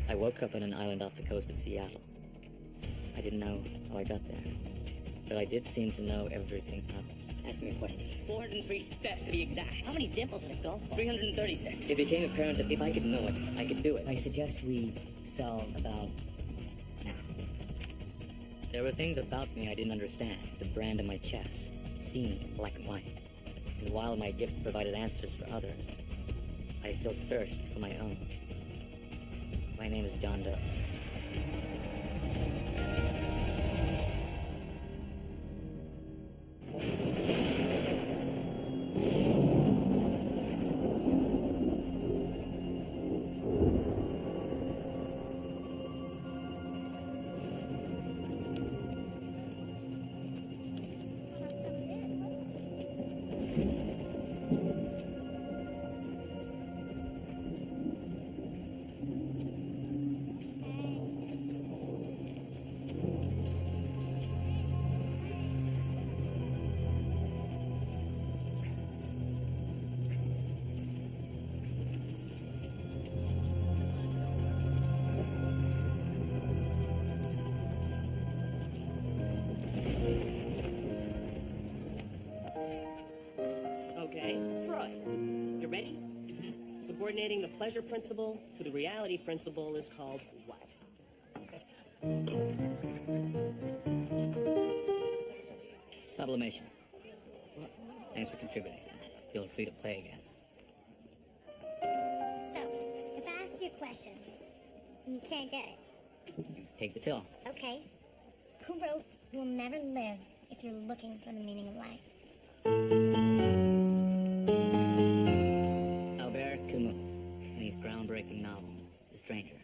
I woke up on an island off the coast of Seattle. I didn't know how I got there, but I did seem to know everything else. Ask me a question. 403 steps to be exact. How many dimples did it go for? 336. It became apparent that if I could know it, I could do it. I suggest we sell about now. There were things about me I didn't understand. The brand on my chest, seen black and white. And while my gifts provided answers for others, I still searched for my own. My name is John Doe. Subordinating the pleasure principle to the reality principle is called what? Sublimation. Thanks for contributing. Feel free to play again. So, if I ask you a question and you can't get it, Take the till. okay. Who wrote "You'll Never Live If You're Looking for the Meaning of Life"? In his groundbreaking novel, The Stranger.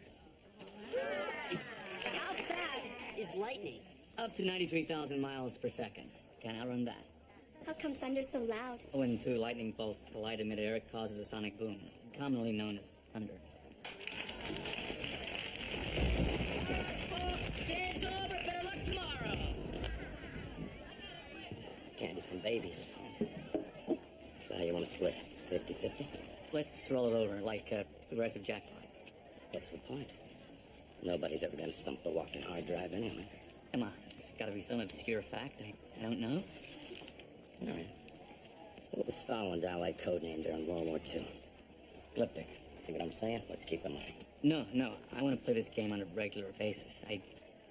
How fast is lightning? Up to 93,000 miles per second. Can't outrun that. How come thunder's so loud? When two lightning bolts collide in midair, it causes a sonic boom, commonly known as thunder. Folks, game's over. Better luck tomorrow. Candy from babies. So how you want to split? 50-50? Let's roll it over like a progressive jackpot. What's the point? Nobody's ever gonna stump the walking hard drive anyway. Come on, there's gotta be some obscure fact I don't know. All right. What was Stalin's allied code name during World War II? Glyptic. See what I'm saying? Let's keep in mind. No, I want to play this game on a regular basis. I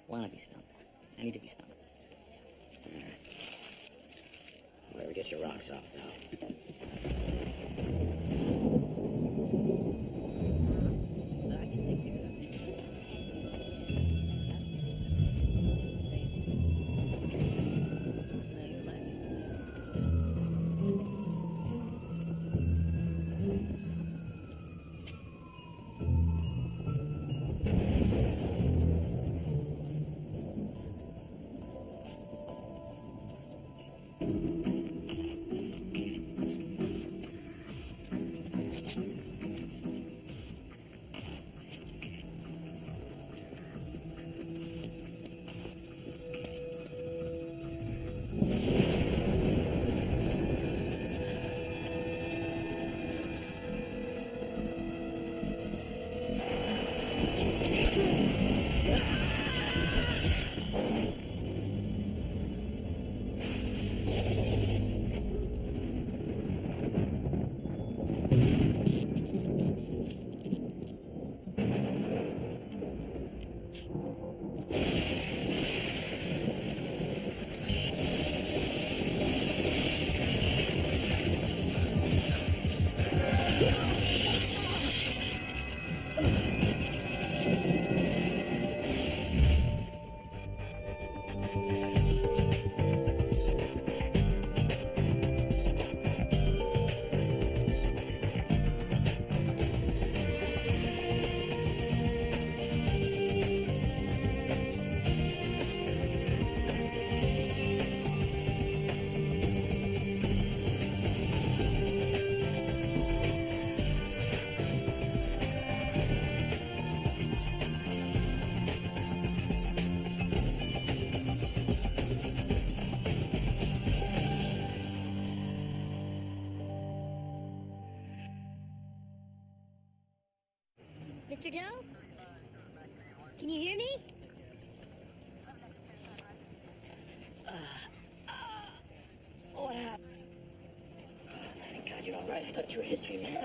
want to be stumped. I need to be stumped. All right. Whatever gets your rocks off, though. Can you hear me? What happened? Oh, thank God you're all right. I thought you were history, man.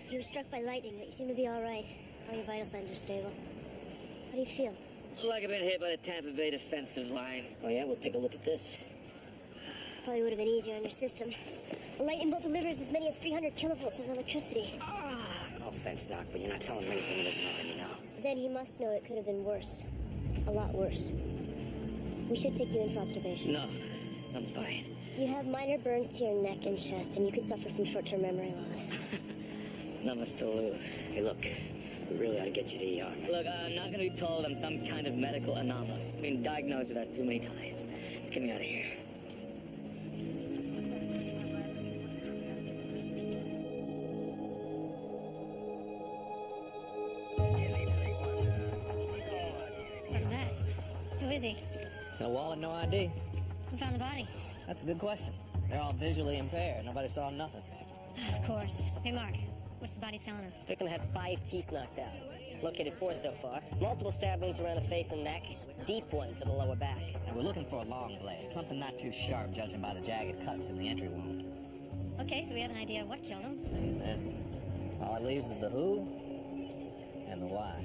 You were struck by lightning, but you seem to be all right. All your vital signs are stable. How do you feel? Like I've been hit by the Tampa Bay defensive line. Oh, yeah? We'll take a look at this. Probably would have been easier on your system. A lightning bolt delivers as many as 300 kilovolts of electricity. No offense, Doc, but you're not telling me anything that isn't already know. Then he must know it could have been worse. A lot worse. We should take you in for observation. No, I'm fine. You have minor burns to your neck and chest, and you could suffer from short-term memory loss. Not much to lose. Hey, look, we really ought to get you to the ER, man. Look, I'm not gonna be told I'm some kind of medical anomaly. I've been diagnosed with that too many times. Let's get me out of here. What a mess. Who is he? No wallet, no ID. Who found the body? That's a good question. They're all visually impaired. Nobody saw nothing. Of course. Hey, Mark, what's the body telling us? Victim had 5 teeth knocked out. Located 4 so far. Multiple stab wounds around the face and neck. Deep one to the lower back. And we're looking for a long blade. Something not too sharp, judging by the jagged cuts in the entry wound. Okay, so we have an idea of what killed him. All it leaves is the who and the why.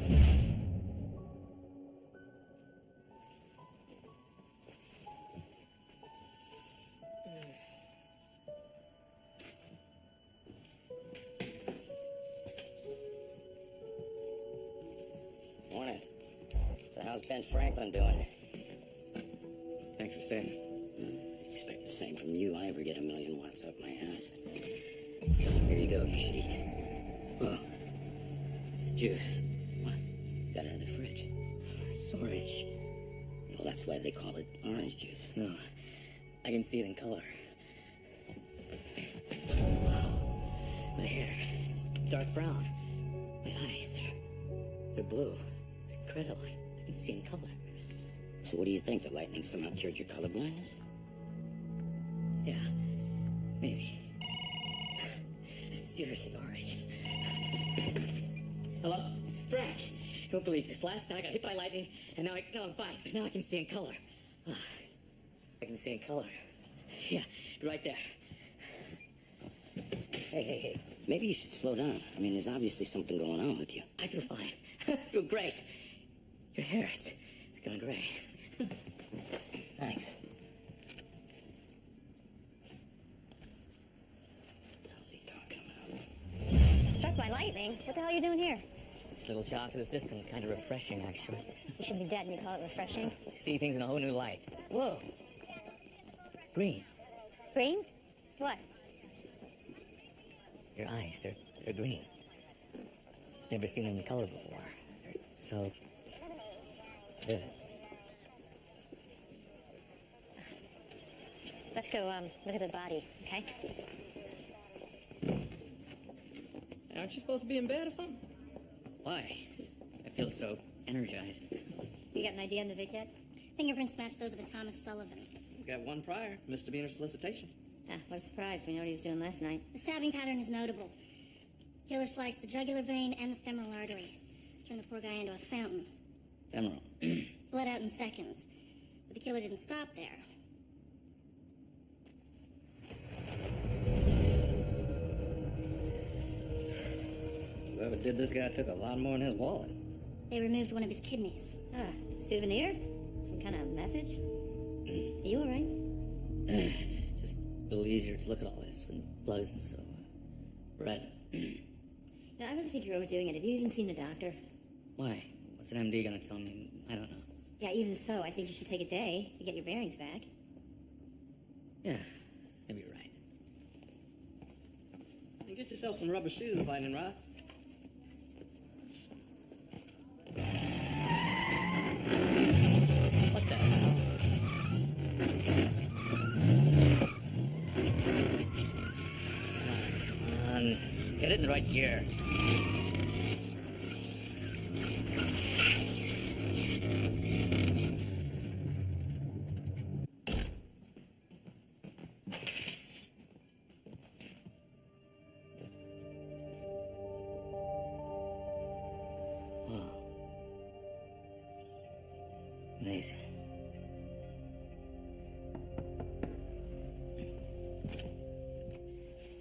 Morning. So how's Ben Franklin doing? Thanks for staying. Expect the same from you. I ever get a million watts up my ass. Here you go. You should eat. Oh, it's juice. What? Got it in the fridge. It's orange. Well, that's why they call it orange juice. No, I can see it in color. Wow, my hair, it's dark brown. My eyes, they're blue. It's incredible. I can see in color. So what do you think? The lightning somehow cured your color blindness? Yeah, maybe. It's seriously orange. Hello? Frank, you won't believe this. Last night I got hit by lightning, and now I'm fine. But now I can see in color. I can see in color. Yeah, be right there. Hey. Maybe you should slow down. I mean, there's obviously something going on with you. I feel fine. I feel great. Your hair, it's going gray. Thanks. How's he talking about? Struck by lightning? What the hell are you doing here? It's a little shock to the system. Kind of refreshing, actually. You should be dead and you call it refreshing. See things in a whole new light. Whoa. Green. Green? What? Your eyes, they're green. Never seen them in color before. They're so good. Let's go, look at the body, okay? Aren't you supposed to be in bed or something? Why? I feel so energized. You got an idea on the Vic yet? Fingerprints match those of a Thomas Sullivan. He's got one prior, misdemeanor solicitation. Ah, what a surprise. We know what he was doing last night. The stabbing pattern is notable. Killer sliced the jugular vein and the femoral artery. Turned the poor guy into a fountain. Femoral. Bled out in seconds. But the killer didn't stop there. Whoever did this guy took a lot more in his wallet. They removed one of his kidneys. Ah, souvenir? Some kind of message? Are you all right? It's just a little easier to look at all this when the blood isn't so red. No, I really think you're overdoing it. Have you even seen the doctor? Why? What's an MD gonna tell me? I don't know. Yeah, even so, I think you should take a day to get your bearings back. Yeah, maybe you're right. And get yourself some rubber shoes, Lightning Rod. What the hell? Come on, get it in the right gear. Amazing.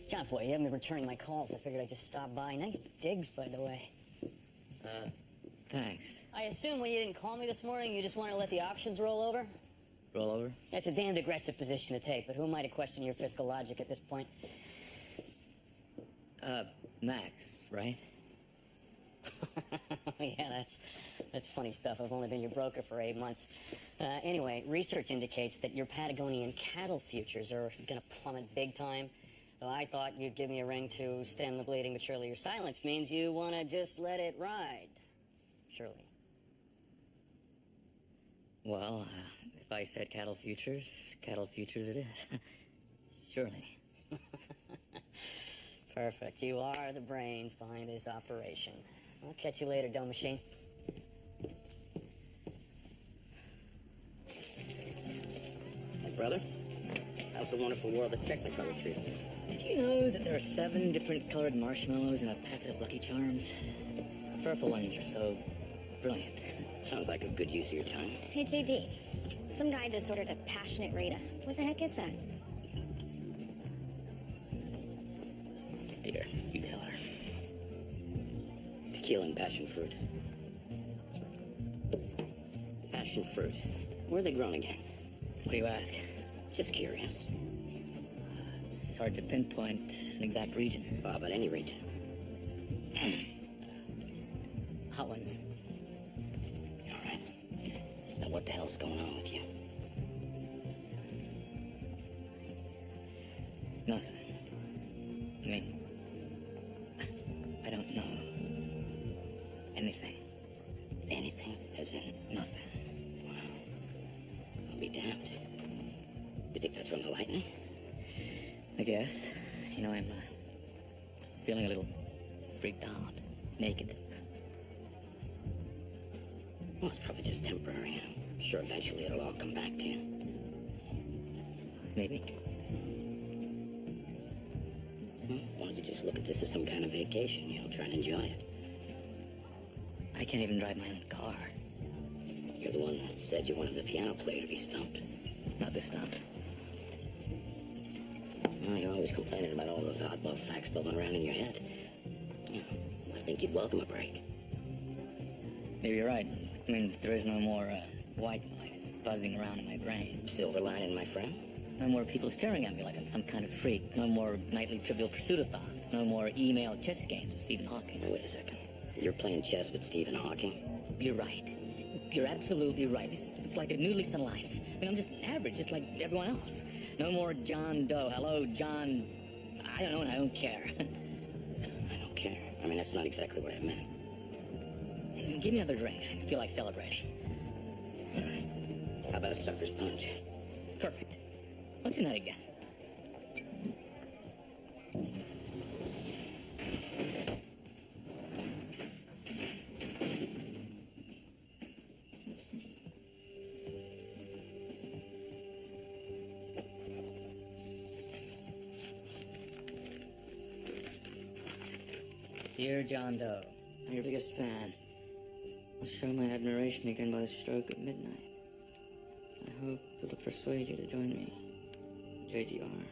John, boy, you haven't been returning my calls. I figured I'd just stop by. Nice digs, by the way. Thanks. I assume when you didn't call me this morning, you just wanted to let the options roll over? Roll over? That's a damned aggressive position to take, but who am I to question your fiscal logic at this point? Max, right? Yeah, that's funny stuff. I've only been your broker for 8 months. Anyway, research indicates that your Patagonian cattle futures are gonna plummet big time. So I thought you'd give me a ring to stem the bleeding, but surely your silence means you want to just let it ride. Surely. Well, if I said cattle futures it is. Surely. Perfect. You are the brains behind this operation. I'll catch you later, Doe Machine. Hey, brother. How's the wonderful world of Technicolor treating you? Did you know that there are 7 different colored marshmallows in a packet of Lucky Charms? The purple ones are so brilliant. Sounds like a good use of your time. Hey, JD. Some guy just ordered a passionate Rita. What the heck is that? Dear, you tell her. Tequila and passion fruit. Passion fruit. Where are they grown again? What do you ask? Just curious. It's hard to pinpoint an exact region. How about any region? Hot ones. All right. Now what the hell's going on with you? Nothing. I mean, I don't know anything. Anything? As in Nothing. I'll be damned. You think that's from the lightning? I guess. You know, I'm feeling a little freaked out. Naked. Well, it's probably just temporary. I'm sure eventually it'll all come back to you. Maybe. Why don't you just look at this as some kind of vacation? You'll try and enjoy it. I can't even drive my own car. You're the one that said you wanted the piano player to be stumped. Not this stunt. Well, you're always complaining about all those oddball facts bubbling around in your head. I think you'd welcome a break. Maybe you're right. I mean, there is no more white noise buzzing around in my brain. Silver lining, my friend. No more people staring at me like I'm some kind of freak. No more nightly Trivial Pursuit-a-thons. No more email chess games with Stephen Hawking. Now, wait a second. You're playing chess with Stephen Hawking? You're right. You're absolutely right. It's like a new lease on life. I mean, I'm just average, just like everyone else. No more John Doe. Hello, John... I don't know, and I don't care. I don't care. I mean, that's not exactly what I meant. Give me another drink. I feel like celebrating. All right. How about a sucker's punch? Perfect. Let's do that again. Dear John Doe, I'm your biggest fan. I'll show my admiration again by the stroke of midnight. I hope it'll persuade you to join me. JTR.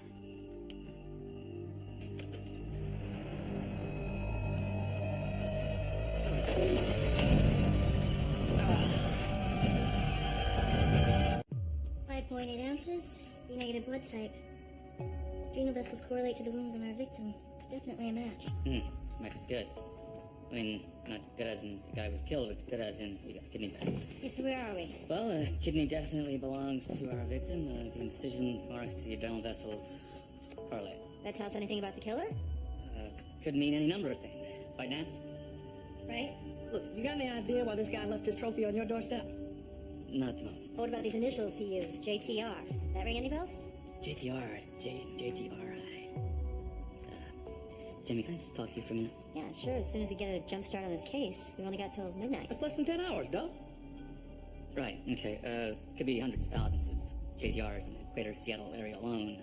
ounces, B negative blood type. Adrenal vessels correlate to the wounds on our victim. It's definitely a match. Match is good. I mean, not good as in the guy was killed, but good as in we got the kidney back. Okay, so where are we? Well, the kidney definitely belongs to our victim. The incision marks to the adrenal vessels correlate. That tell us anything about the killer? Could mean any number of things. Right, Nance? Right? Look, you got any idea why this guy left his trophy on your doorstep? Not at the moment. What about these initials he used? JTR. That ring any bells? JTR. Jimmy, can I talk to you for a minute? Yeah, sure. As soon as we get a jump start on this case. We've only got till midnight. That's less than 10 hours, Doe. Right, okay. Could be hundreds, thousands of JTRs in the greater Seattle area alone.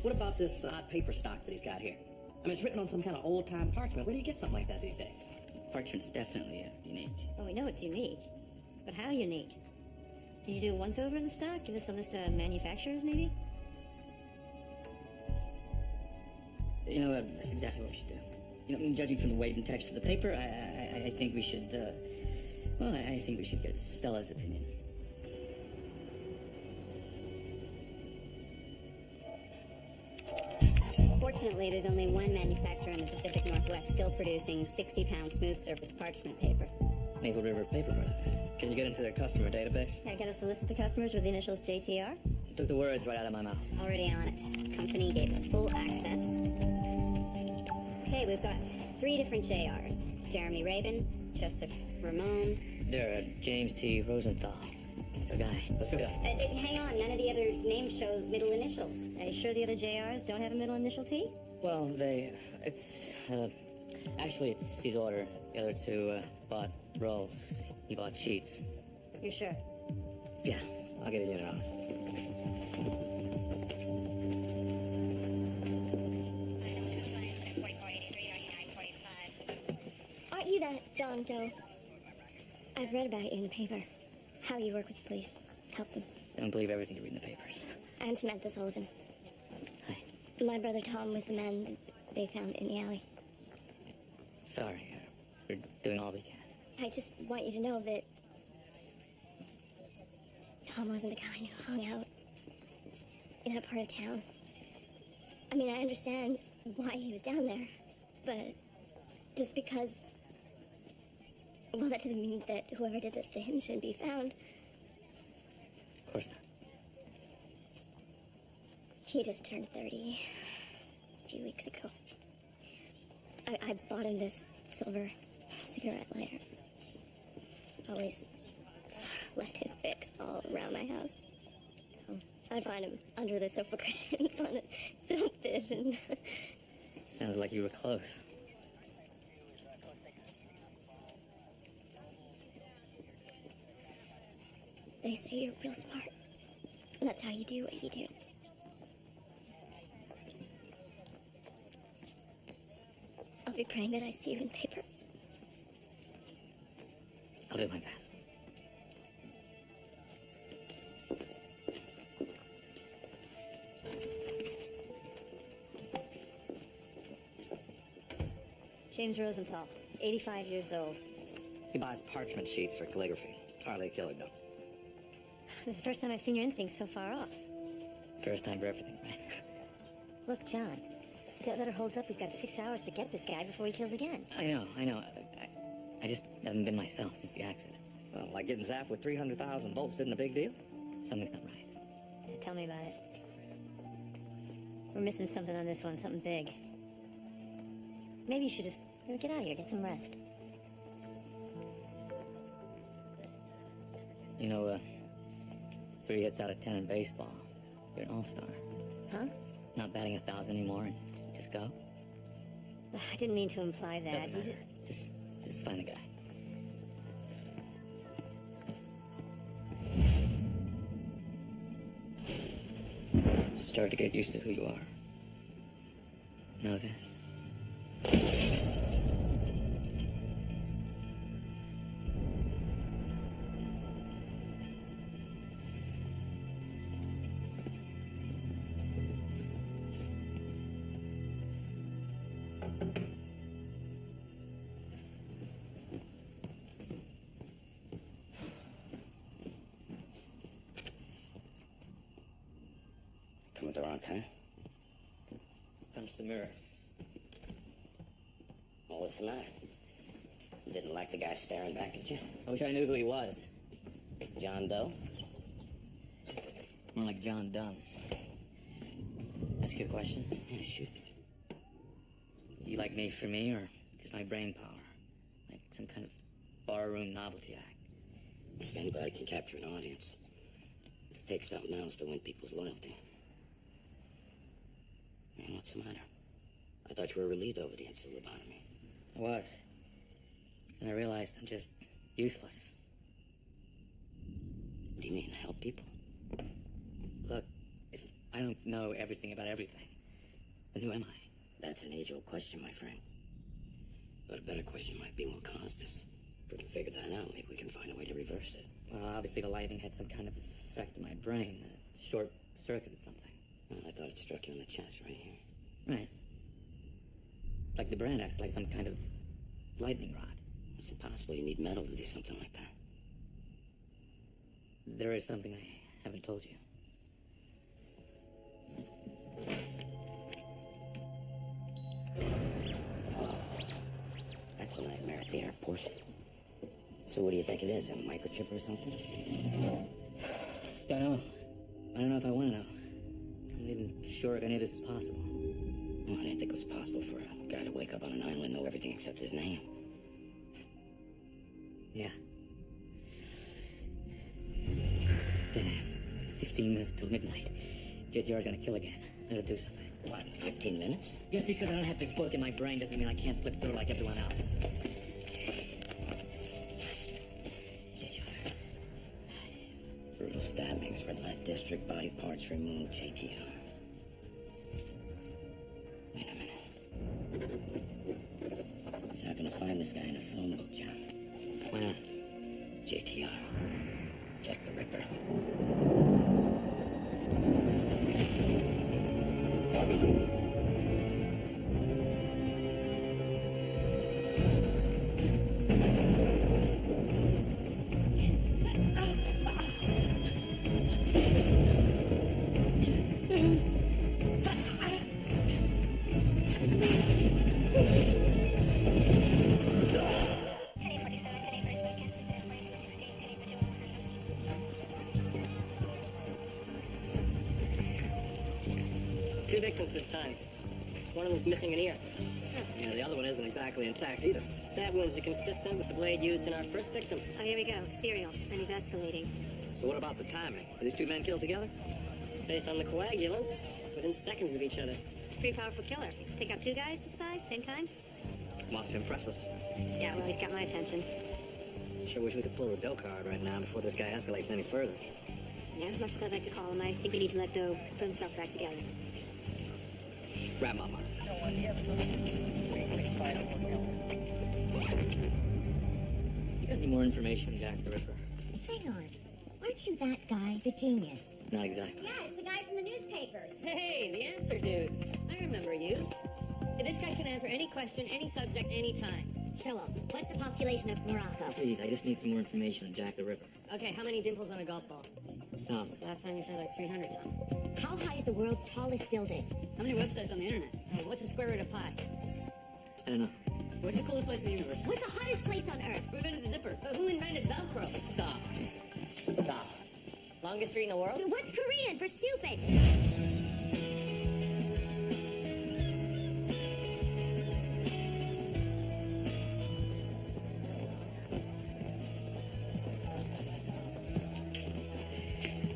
What about this odd paper stock that he's got here? I mean, it's written on some kind of old-time parchment. Where do you get something like that these days? Parchment's definitely unique. Well, we know it's unique. But how unique? Can you do a once-over of the stock? Give us a list of manufacturers, maybe? You know, that's exactly what we should do. You know, judging from the weight and texture of the paper, I think we should, well, I think we should get Stella's opinion. Fortunately, there's only one manufacturer in the Pacific Northwest still producing 60-pound smooth surface parchment paper. Maple River Paper Products. Can you get into their customer database? I got us a list of the customers with the initials JTR. Took the words right out of my mouth. Already on it. Company gave us full access. Okay, we've got 3 different JRs. Jeremy Rabin, Joseph Ramon. There, James T. Rosenthal. He's our guy. Let's go. Hang on, none of the other names show middle initials. Are you sure the other JRs don't have a middle initial T? Well, actually, it's his order. The other 2, bought rolls. He bought sheets. You're sure? Yeah, I'll get a unit on it. Aren't you that John Doe? I've read about you in the paper. How you work with the police. Help them. I don't believe everything you read in the papers. I'm Samantha Sullivan. Hi. My brother Tom was the man that they found in the alley. Sorry, we're doing all we can. I just want you to know that Tom wasn't the kind who hung out in that part of town. I mean, I understand why he was down there, but just because, well, that doesn't mean that whoever did this to him shouldn't be found. Of course not. He just turned 30 a few weeks ago. I bought him this silver cigarette lighter. Always left his picks all around my house. I'd find him under the sofa cushions on the soap dish and... Sounds like you were close. They say you're real smart. That's how you do what you do. I'll be praying that I see you in the paper. I'll do my best. James Rosenthal, 85 years old. He buys parchment sheets for calligraphy. Hardly a killer, though. This is the first time I've seen your instincts so far off. First time for everything, right? Look, John, if that letter holds up, we've got 6 hours to get this guy before he kills again. I know. I just haven't been myself since the accident. Well, like getting zapped with 300,000 volts isn't a big deal. Something's not right. Tell me about it. We're missing something on this one, something big. Maybe you should just get out of here, get some rest. You know, 3 hits out of 10 in baseball. You're an all-star. Huh? Not batting 1,000 anymore and just go? I didn't mean to imply that. Doesn't matter. Just find the guy. Start to get used to who you are. Know this. Come at the wrong time. Punch the mirror. Well, what's the matter? Didn't like the guy staring back at you? I wish I knew who he was. John Doe? More like John Dunn. Ask you a question? Yeah, shoot. You like me for me, or just my brain power? Like some kind of barroom novelty act? Anybody can capture an audience. It takes something else to win people's loyalty. Man, what's the matter? I thought you were relieved over the instant lobotomy. I was. And I realized I'm just useless. What do you mean, help people? Look, if I don't know everything about everything, then who am I? That's an age-old question, my friend. But a better question might be what caused this. If we can figure that out, maybe we can find a way to reverse it. Well, obviously the lightning had some kind of effect on my brain. Short-circuited something. Well, I thought it struck you in the chest right here. Right. Like the brand acted like some kind of lightning rod. It's impossible. You need metal to do something like that. There is something I haven't told you. That's a nightmare at the airport. So what do you think it is? A microchip or something? Don't know. I don't know if I want to know. I'm not even sure if any of this is possible. Well, I didn't think it was possible for a guy to wake up on an island and know everything except his name. Yeah. Damn. 15 minutes till midnight. JTR's gonna kill again. I gotta do something. What, in 15 minutes? Just because I don't have this book in my brain doesn't mean I can't flip through like everyone else. Brutal stabbings, red light district, body parts removed, JTR. Wait a minute. You're not gonna find this guy in a phone book, John. Why not? JTR. Jack the Ripper. Two victims this time. One of them's missing an ear. Yeah, the other one isn't exactly intact either. Stab wounds are consistent with the blade used in our first victim. Oh, here we go. Serial. And he's escalating. So what about the timing? Were these two men killed together? Based on the coagulants, within seconds of each other. It's a pretty powerful killer. Take out two guys this size, same time? Wants to impress us. Yeah, well, he's got my attention. Sure wish we could pull the Doe card right now before this guy escalates any further. Yeah, as much as I'd like to call him, I think we need to let Doe put himself back together. Grab my mark. You got any more information on Jack the Ripper? Hang on. Aren't you that guy, the genius? Not exactly. Yeah, it's the guy from the newspapers. Hey, the answer dude. I remember you. Hey, this guy can answer any question, any subject, anytime. Show off. What's the population of Morocco? Please, I just need some more information on Jack the Ripper. Okay, how many dimples on a golf ball? 1,000. Last time you said like 300 something. How high is the world's tallest building? How many websites on the internet? Hey, what's the square root of pi? I don't know. What's the coolest place in the universe? What's the hottest place on Earth? Who invented the zipper? Who invented Velcro? Stop. Stop. Longest street in the world? What's Korean for stupid?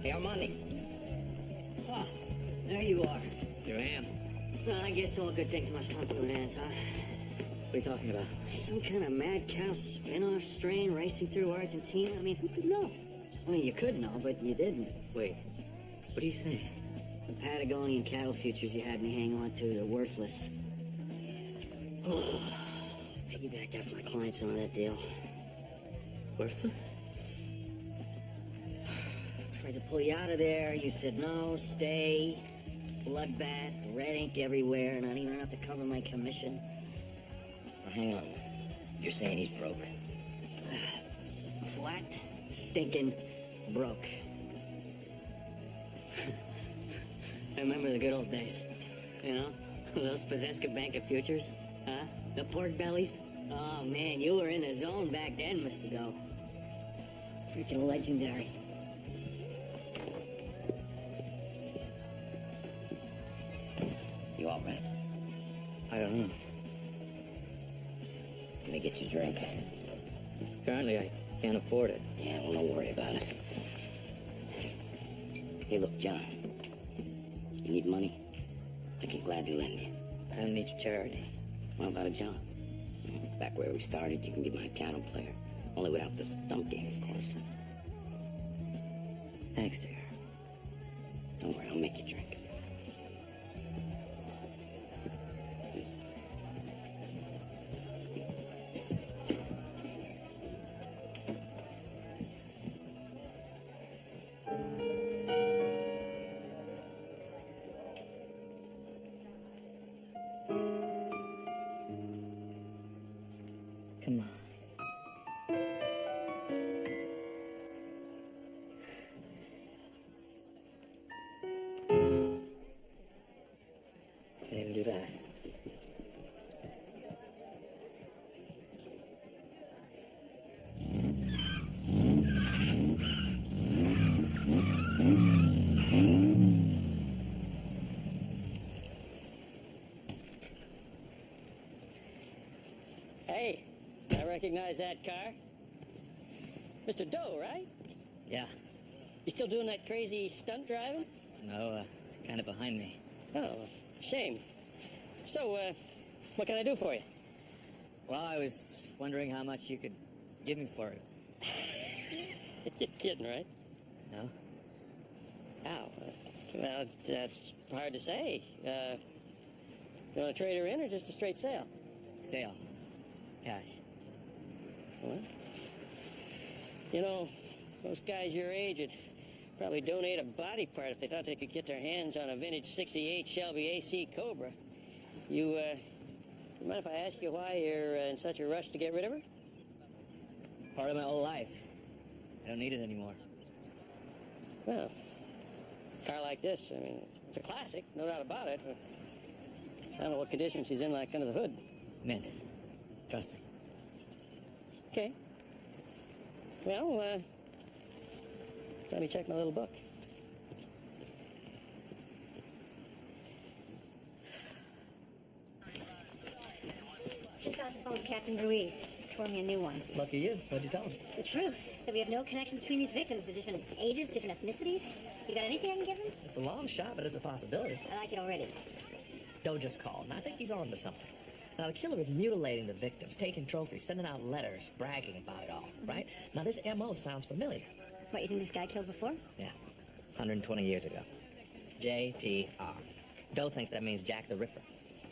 Hey, Armani. Ah, there you are. Here I am. Well, I guess all good things must come to an end, huh? What are you talking about? Some kind of mad cow spin-off strain racing through Argentina? I mean, who could know? I mean, you could know, but you didn't. Wait. What are you saying? The Patagonian cattle futures you had me hang on to, they're worthless. Piggybacked after my clients on that deal. Worthless? Tried to pull you out of there. You said no, stay. Bloodbath, red ink everywhere, not even enough to cover my commission. Now, hang on. You're saying he's broke? Flat, stinking, broke. I remember the good old days. You know? Those Pozeska Bank of Futures. Huh? The pork bellies. Oh, man, you were in the zone back then, Mr. Doe. Freaking legendary. You all right? I don't know. Let me get you a drink. Apparently I can't afford it. Yeah, well, don't worry about it. Hey, look, John. You need money? I can gladly lend you. I don't need your charity. What about a job? Back where we started, you can be my piano player. Only without the stump game, of course. Thanks, dear. Don't worry, I'll make you drink. recognize that car. Mr. Doe, right? Yeah. You still doing that crazy stunt driving? No, it's kind of behind me. Oh, shame. So, what can I do for you? Well, I was wondering how much you could give me for it. You're kidding, right? No? Ow. Well, that's hard to say. You want to trade her in or just a straight sale? Sale. Cash. What? You know, those guys your age would probably donate a body part if they thought they could get their hands on a vintage 68 Shelby AC Cobra. You mind if I ask you why you're in such a rush to get rid of her? Part of my whole life. I don't need it anymore. Well, a car like this, I mean, it's a classic, no doubt about it. But I don't know what condition she's in, like under the hood. Mint. Trust me. Okay. Well, let me check my little book. Just got off the phone with Captain Ruiz. Tore me a new one. Lucky you. What'd you tell him? The truth, that we have no connection between these victims. They're different ages, different ethnicities. You got anything I can give him? It's a long shot, but it's a possibility. I like it already. Doe just called, and I think he's on to something. Now, the killer is mutilating the victims, taking trophies, sending out letters, bragging about it all, right? Now, this M.O. sounds familiar. What, you think this guy killed before? Yeah, 120 years ago. J.T.R. Doe thinks that means Jack the Ripper.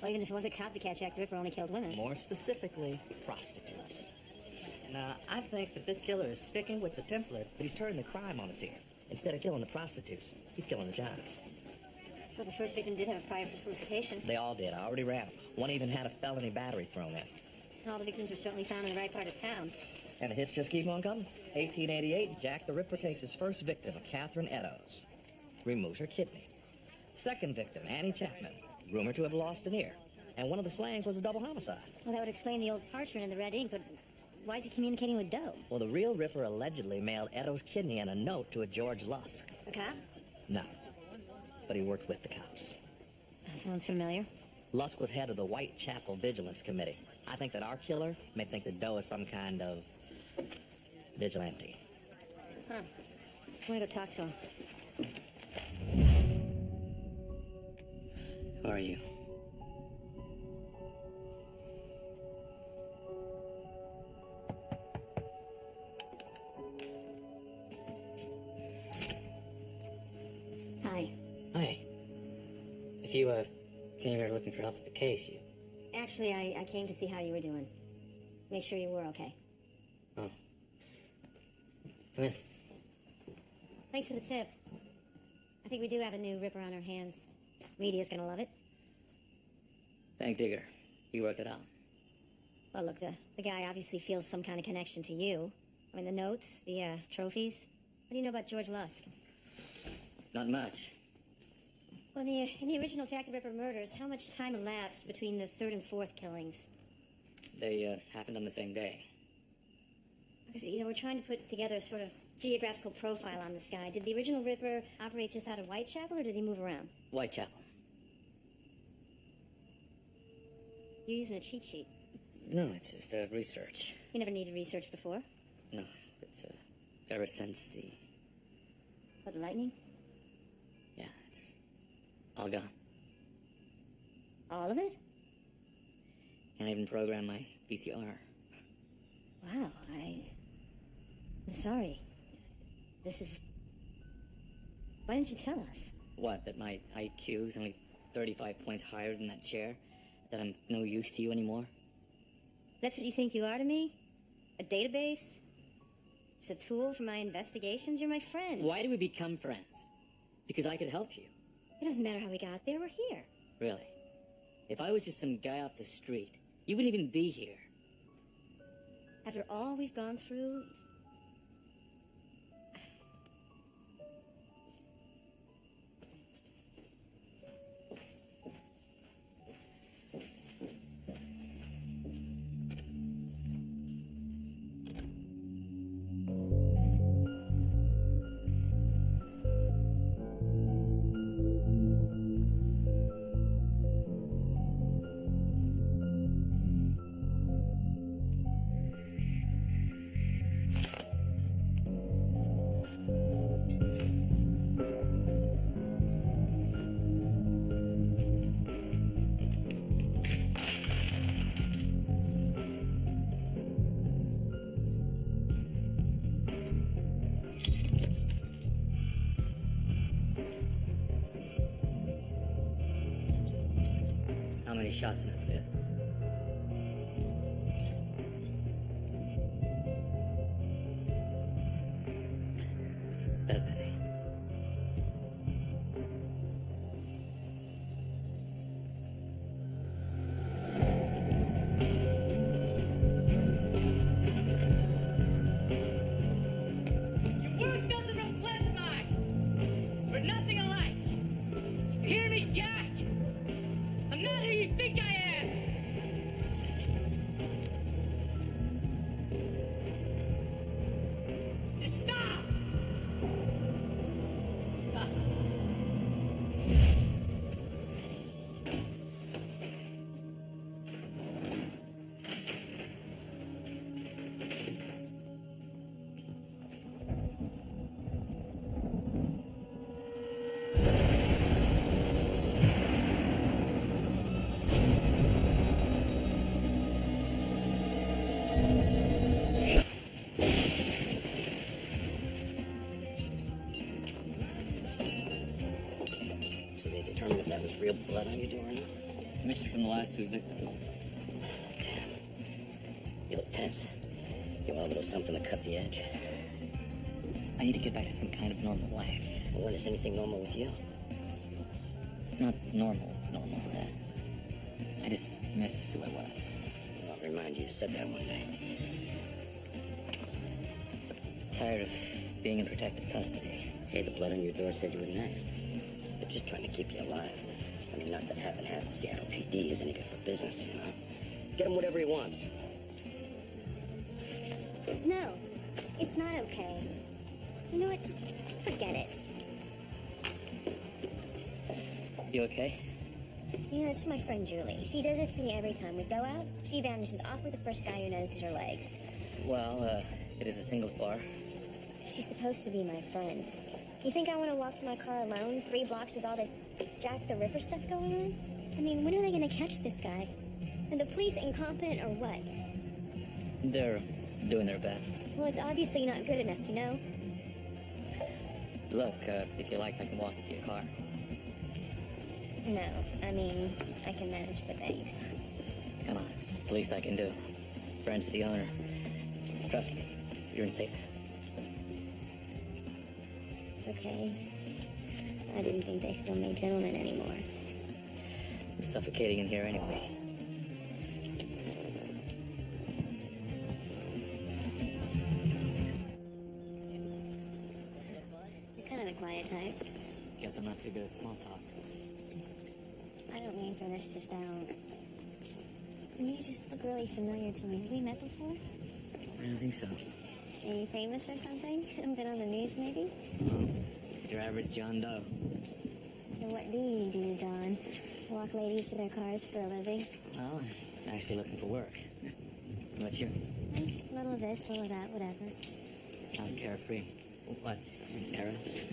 Well, even if it was a copycat, Jack the Ripper only killed women. More specifically, prostitutes. Now, I think that this killer is sticking with the template, but he's turning the crime on its ear. Instead of killing the prostitutes, he's killing the giants. Well, the first victim did have a prior for solicitation. They all did. I already ran them. One even had a felony battery thrown in. All the victims were certainly found in the right part of town. And the hits just keep on coming. 1888, Jack the Ripper takes his first victim, Catherine Eddowes. Removes her kidney. Second victim, Annie Chapman. Rumored to have lost an ear. And one of the slangs was a double homicide. Well, that would explain the old parchment and the red ink, but why is he communicating with Doe? Well, the real Ripper allegedly mailed Eddowes' kidney and a note to a George Lusk. A cop? No. But he worked with the cops. That sounds familiar. Lusk was head of the Whitechapel Vigilance Committee. I think that our killer may think that Doe is some kind of vigilante. Huh. I want to go talk to him. Who are you? Hi. Hi. If you, came here looking for help with the case, you... Actually, I came to see how you were doing. Make sure you were okay. Oh. Come in. Thanks for the tip. I think we do have a new Ripper on our hands. Media's gonna love it. Thank Digger. He worked it out. Well, look, the guy obviously feels some kind of connection to you. I mean, the notes, the trophies. What do you know about George Lusk? Not much. Well, in the original Jack the Ripper murders, how much time elapsed between the third and fourth killings? They, happened on the same day. Because, we're trying to put together a sort of geographical profile on this guy. Did the original Ripper operate just out of Whitechapel, or did he move around? Whitechapel. You're using a cheat sheet. No, it's just, research. You never needed research before. No, it's, ever since the... What, the lightning? Yeah, it's all gone. All of it? Can't even program my VCR. Wow, I'm sorry. This is... Why didn't you tell us? What, that my IQ is only 35 points higher than that chair? That I'm no use to you anymore? That's what you think you are to me? A database? Just a tool for my investigations? You're my friend. Why do we become friends? Because I could help you. It doesn't matter how we got there, we're here. Really? If I was just some guy off the street, you wouldn't even be here. After all we've gone through... many shots in it fit? Bevany. Your work doesn't reflect mine. We're nothing alike. You hear me, Jack? I'm not who you think I am. Just stop. Stop. So they determined if that was real blood on your door or not? Mixture from the last two victims. You look tense. You want a little something to cut the edge? I need to get back to some kind of normal life. Well, when is anything normal with you? Not normal. I just miss who I was. Well, I'll remind you said that one day. Tired of being in protective custody. Hey, the blood on your door said you were next. They're just trying to keep you alive. I mean, not that having half the Seattle PD is any good for business, you know? Get him whatever he wants. No, it's not okay. You know what? Just forget it. You okay? You know, it's my friend Julie. She does this to me every time we go out. She vanishes off with the first guy who notices her legs. Well, it is a singles bar. She's supposed to be my friend. You think I want to walk to my car alone, 3 blocks with all this Jack the Ripper stuff going on? I mean, when are they going to catch this guy? Are the police incompetent or what? They're doing their best. Well, it's obviously not good enough, you know? Look, if you like, I can walk you to your car. No, I mean, I can manage, but thanks. Come on, it's the least I can do. Friends with the owner. Trust me, you're in safe hands. Okay. I didn't think they still made gentlemen anymore. I'm suffocating in here anyway. You're kind of a quiet type. Guess I'm not too good at small talk. I don't mean for this to sound... You just look really familiar to me. Have we met before? I don't think so. Are you famous or something? I've been on the news, maybe? No, just your average John Doe. So what do you do, John? Walk ladies to their cars for a living? Well, I'm actually looking for work. How about you? A little of this, a little of that, whatever. Sounds carefree. What? Errands?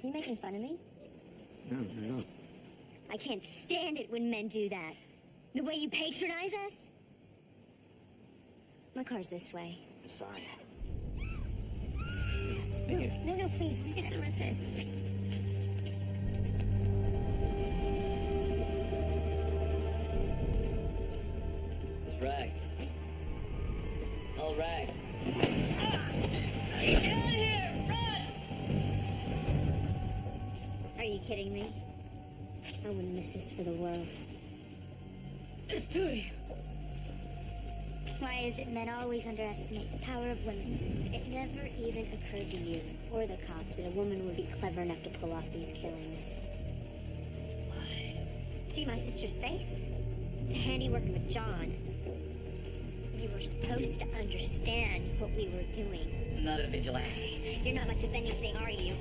You making fun of me? No, not at all. I can't stand it when men do that. The way you patronize us. My car's this way. I'm sorry. No, please. It's the record. It's rags. Just all rags. Get out of here! Run! Are you kidding me? I wouldn't miss this for the world. There's 2 of you. Why is it men always underestimate the power of women? It never even occurred to you, or the cops, that a woman would be clever enough to pull off these killings. Why? See my sister's face? It's a handiwork of a John. You were supposed to understand what we were doing. Not a vigilante. You're not much of anything, are you?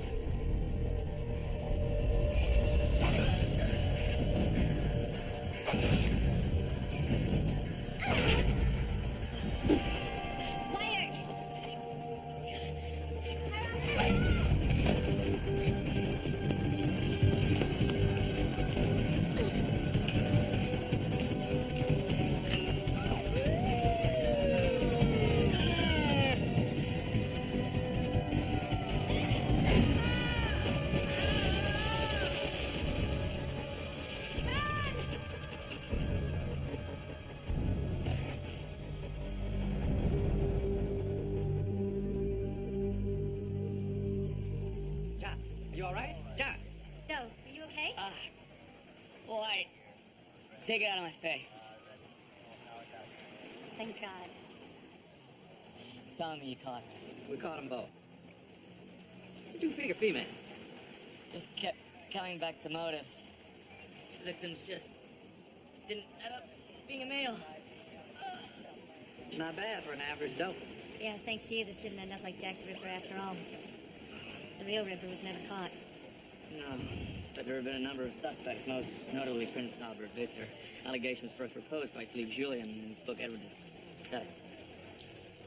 You all right? Jack. Doe, are you okay? Light. Take it out of my face. Thank God. Tell me you caught her. We caught them both. What'd you figure, female? Just kept coming back to motive. The victims just didn't end up being a male. Not bad for an average dope. Yeah, thanks to you, this didn't end up like Jack the Ripper after all. The real Ripper was never caught. No, but there have been a number of suspects, most notably Prince Albert Victor. Allegations first proposed by Philippe Julien in his book Edward VII.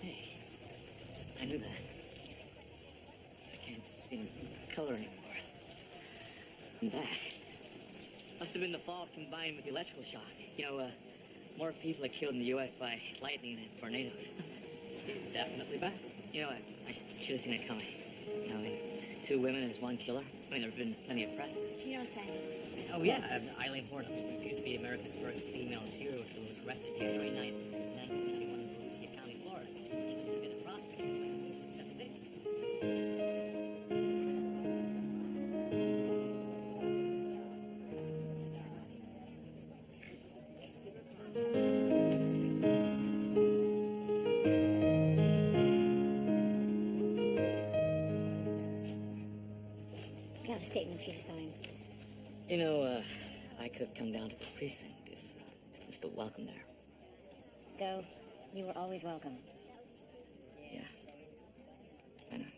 Hey, I knew that. I can't see the color anymore. I'm back. Must have been the fall combined with the electrical shock. You know, more people are killed in the U.S. by lightning than tornadoes. He's definitely back. You know what? I should have seen it coming. You know, I mean, 2 women as 1 killer. I mean, there have been plenty of precedents. You don't say. Oh, yeah. Eileen Hornham, who appears to be America's first female serial killer, was arrested January 9th, 1991 in Doe Sea County, Florida. She was been a prostitute. That's the victim. Got a statement for you to sign. You know, I could have come down to the precinct if I'm still welcome there. Doe, you were always welcome. Yeah. I know.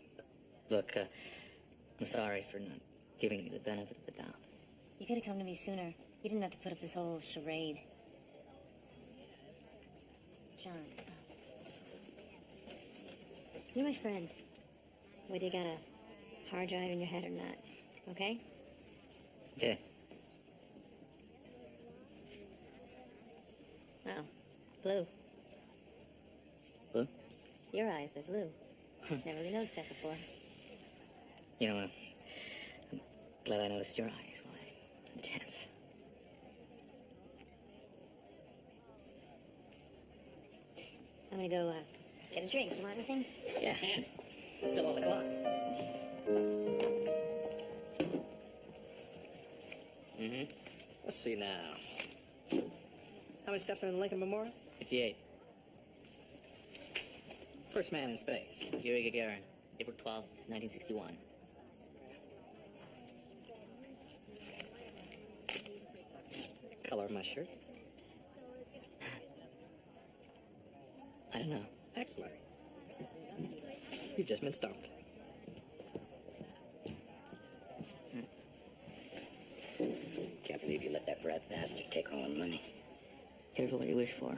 Look, I'm sorry for not giving you the benefit of the doubt. You could have come to me sooner. You didn't have to put up this whole charade. John. You're my friend. Whether you got a hard drive in your head or not. Okay? Okay. Wow. Blue. Blue? Your eyes, they're blue. Never really noticed that before. You know, I'm glad I noticed your eyes when I had a chance. I'm gonna go, get a drink. You want anything? Yeah. Still on the clock. Mm-hmm. Let's see now. How many steps are in the Lincoln Memorial? 58. First man in space. Yuri Gagarin, April 12th, 1961. Color of my shirt? I don't know. Excellent. You've just been stumped. Can't believe you let that brat bastard take all our money. Careful what you wish for.